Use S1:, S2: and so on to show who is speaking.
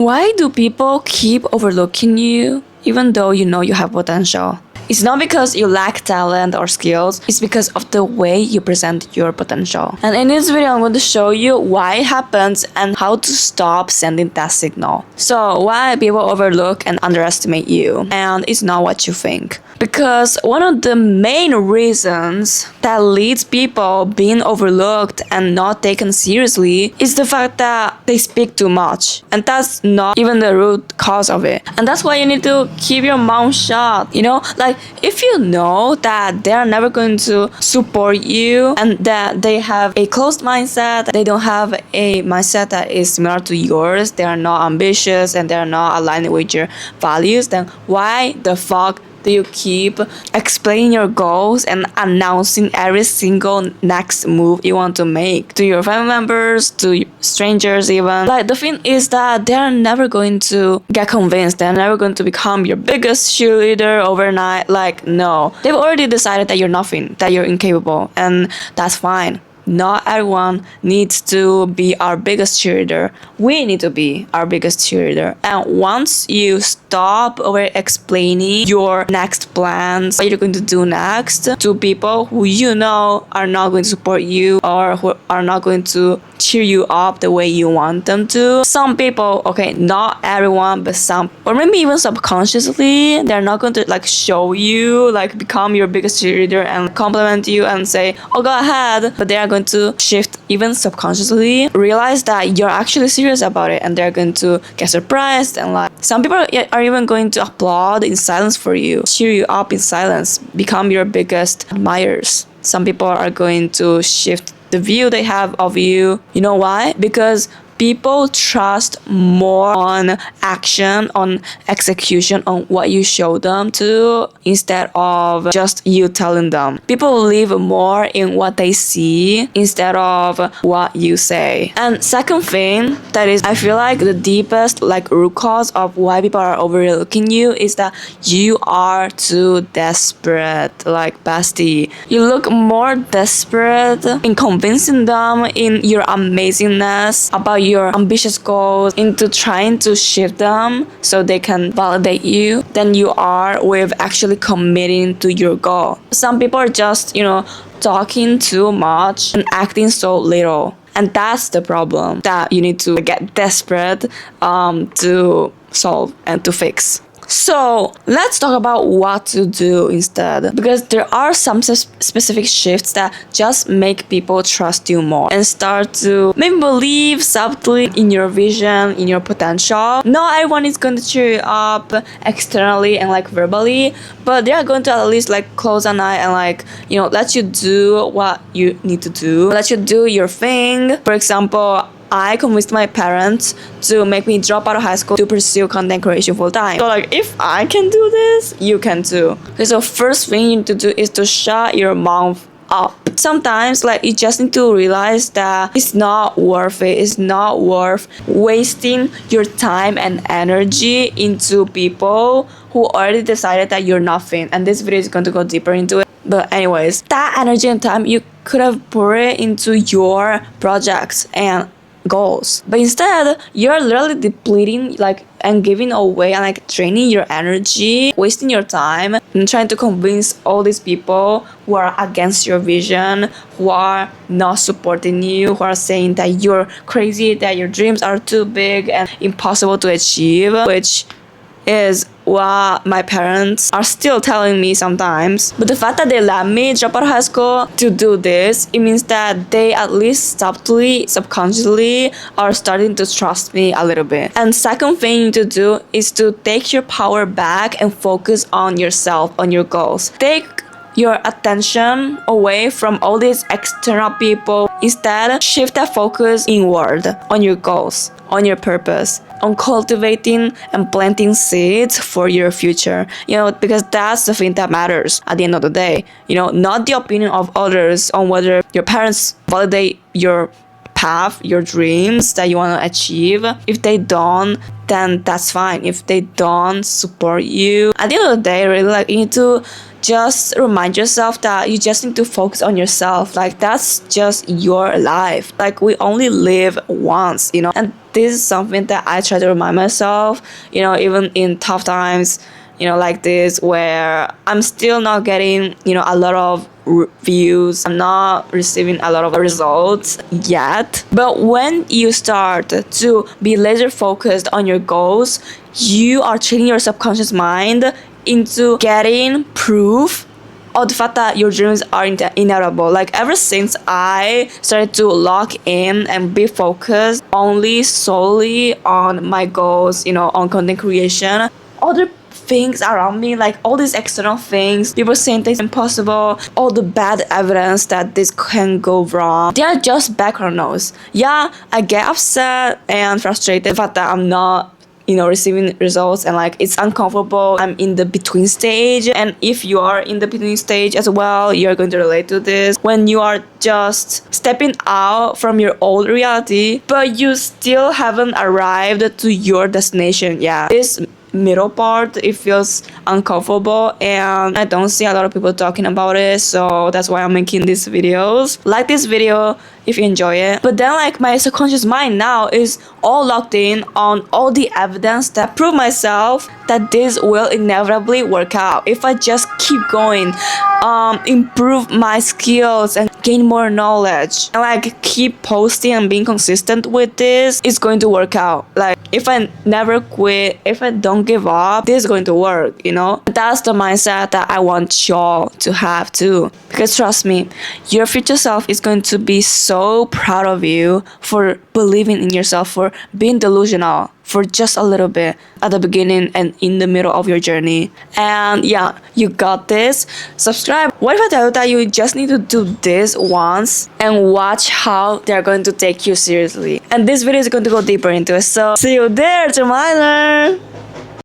S1: Why do people keep overlooking you even though you know you have potential? It's not because you lack talent or skills, it's because of the way you present your potential. And in this video, I'm going to show you why it happens and how to stop sending that signal. So, why people overlook and underestimate you, and it's not what you think. Because one of the main reasons that leads people being overlooked and not taken seriously is the fact that they speak too much. And that's not even the root cause of it. And that's why you need to keep your mouth shut. Like if you know that they're never going to support you and that they have a closed mindset, they don't have a mindset that is similar to yours, they are not ambitious and they're not aligned with your values, then why the fuck do you keep explaining your goals and announcing every single next move you want to make to your family members, to strangers even? Like, the thing is that they're never going to get convinced. They're never going to become your biggest cheerleader overnight. Like, no. They've already decided that you're nothing, that you're incapable, and that's fine. Not everyone needs to be our biggest cheerleader. We need to be our biggest cheerleader. And once you stop over explaining your next plans, what you're going to do next to people who you know are not going to support you or who are not going to cheer you up the way you want them to. Some people, okay, not everyone, but some, or maybe even subconsciously, they're not going to show you, become your biggest cheerleader and compliment you and say, oh, go ahead. But they are going to shift even subconsciously, realize that you're actually serious about it, and they're going to get surprised. And some people are even going to applaud in silence for you, cheer you up in silence, become your biggest admirers. Some people are going to shift the view they have of you. You know why? Because people trust more on action, on execution, on what you show them to, instead of just you telling them. People believe more in what they see instead of what you say. And second thing that is, I feel like the deepest root cause of why people are overlooking you is that you are too desperate. Bestie, you look more desperate in convincing them in your amazingness about your ambitious goals, into trying to shift them so they can validate you, than you are with actually committing to your goal. Some people are just, talking too much and acting so little. And that's the problem that you need to get desperate to solve and to fix. So let's talk about what to do instead, because there are some specific shifts that just make people trust you more and start to maybe believe subtly in your vision, in your potential. Not everyone is going to cheer you up externally and verbally, but they are going to at least close an eye and let you do what you need to do, let you do your thing. For example, I convinced my parents to make me drop out of high school to pursue content creation full time. So if I can do this, you can too. Okay, so first thing you need to do is to shut your mouth up. Sometimes you just need to realize that it's not worth it. It's not worth wasting your time and energy into people who already decided that you're nothing. And this video is going to go deeper into it. But anyways, that energy and time you could have poured it into your projects and goals, but instead you're literally depleting and giving away and draining your energy, wasting your time and trying to convince all these people who are against your vision, who are not supporting you, who are saying that you're crazy, that your dreams are too big and impossible to achieve, which is what my parents are still telling me sometimes. But the fact that they let me drop out of high school to do this, it means that they at least subtly, subconsciously are starting to trust me a little bit. And second thing you need to do is to take your power back and focus on yourself, on your goals. Take your attention away from all these external people. Instead, shift that focus inward on your goals, on your purpose, on cultivating and planting seeds for your future. Because that's the thing that matters at the end of the day. Not the opinion of others on whether your parents validate your path, your dreams that you want to achieve. If they don't, then that's fine. If they don't support you, at the end of the day, really, you need to just remind yourself that you just need to focus on yourself. Like, that's just your life. Like, we only live once, you know. And this is something that I try to remind myself, you know, even in tough times, you know, like this, where I'm still not getting, you know, a lot of views. I'm not receiving a lot of results yet. But when you start to be laser focused on your goals, you are training your subconscious mind into getting proof of the fact that your dreams are inevitable. Like, ever since I started to lock in and be focused only solely on my goals, you know, on content creation, other things around me, like all these external things, people saying things impossible, all the bad evidence that this can go wrong, they are just background noise. Yeah, I get upset and frustrated the fact that I'm not, you know, receiving results, and like it's uncomfortable. I'm in the between stage, and if you are in the between stage as well, you're going to relate to this. When you are just stepping out from your old reality, but you still haven't arrived to your destination. Yeah, this middle part, it feels uncomfortable, and I don't see a lot of people talking about it, so that's why I'm making these videos. Like this video if you enjoy it. But then, like, my subconscious mind now is all locked in on all the evidence that prove myself that this will inevitably work out if I just keep going, improve my skills and gain more knowledge, and like keep posting and being consistent with this. It's going to work out. Like, if I never quit, if I don't give up, this is going to work, you know. That's the mindset that I want y'all to have too, because trust me, your future self is going to be so proud of you for believing in yourself, for being delusional for just a little bit at the beginning and in the middle of your journey. And yeah, you got this. Subscribe. What if I tell you that you just need to do this once and watch how they're going to take you seriously? And this video is going to go deeper into it. So see you there, Jemima.